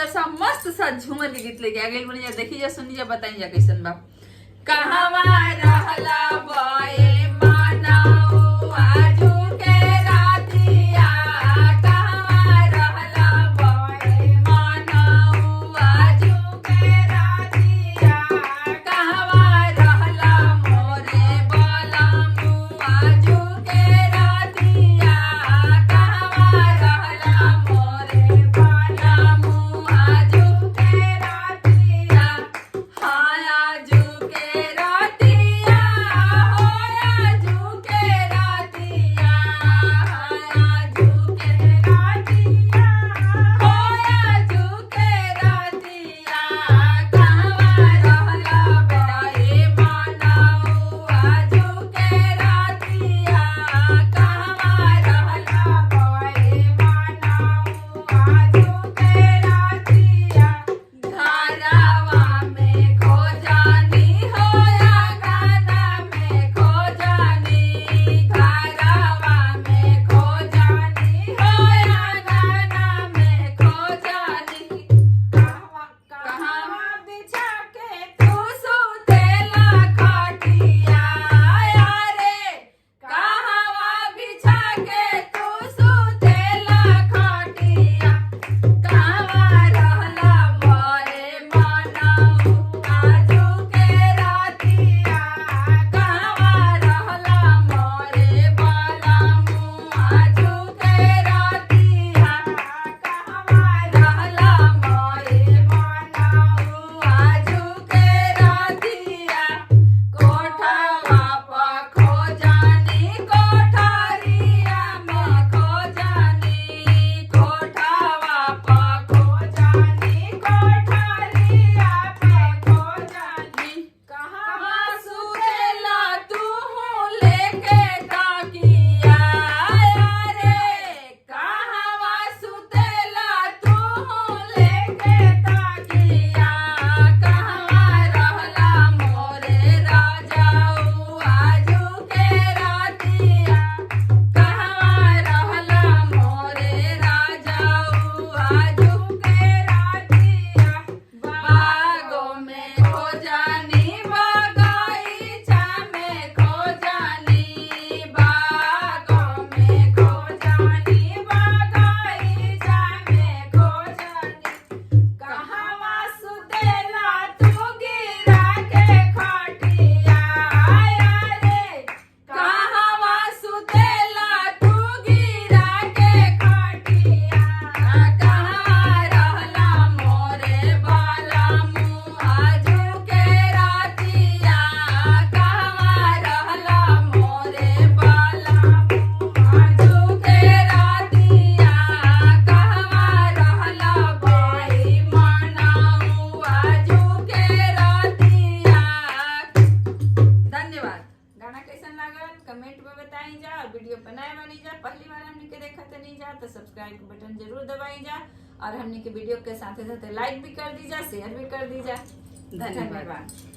सुंदर सा मस्त सा झूमर के गीत लेके आ गई बनी जा। देखी जा, सुनी जा, बताई जा कैसन बा। कहवा रहला बए मानऊ आजू के रातिया, कहवा रहला बए मानऊ आजू के रातिया, कहवा रहला मोरे बलमू आजू के रातिया, कहवा रहला मोरे बलमू आजू के रातिया। हाँ आजू के रातिया, हो आजू के रातिया, हाँ आजू के रातिया, हो आजू के रातिया, कहवा रहला बए मानऊ आजू के रातिया, कहवा रहला बए मानऊ आजू के रातिया। घरवा में खो जानी हो या गाना में खो जानी, घरवा में खो जानी हो या गाना में खो जानी। कहवा बिछा के तू सुतेला खटिया, रे कहवा बिछा के तू सुतेला खटिया, कहवा रहला बए मानऊ आजू के रातिया, कहवा रहला मोरे बलमू आजू के रातिया, कहवा रहला मोरे मानऊ आजू के रातिया। कोठवा पर खो जानी, कोठरिया में खो जानी, कोठवा पर खो जानी, कोठरिया में खो जानी। कहवा सुतेला तू लेके ताकिया, रे कहवा सुतेला तू लेके ताकिया, कहवा रहला मोरे राजाऊ आजू के रातिया, कहवा रहला मोरे राजाऊ आजू के रातिया। बागों में खो जानी, बगीचा में खो जानी, बागों में खो जानी, बगीचा में खो जानी। कहवा सुतेला तू गिरा के खटिया, रे कहवा सुतेला तू गिरा के खटिया, कहवा रहला मोरे बलमू आजू के रातिया, कहवा रहला मोरे बलमू आजू के रातिया, कहवा रहला बए मानऊ आजू के रातिया। धन्यवाद। गाना कैसन लागल कमेंट में बताई जा, और वीडियो बनाए बनी जा, पहली बार हमनी के देखा तो नहीं जा तो सब्सक्राइब के बटन जरूर दबाई जा, और हमनी के वीडियो के साथे साथे लाइक भी कर दी जा, शेयर भी कर दी जा। धन्यवाद।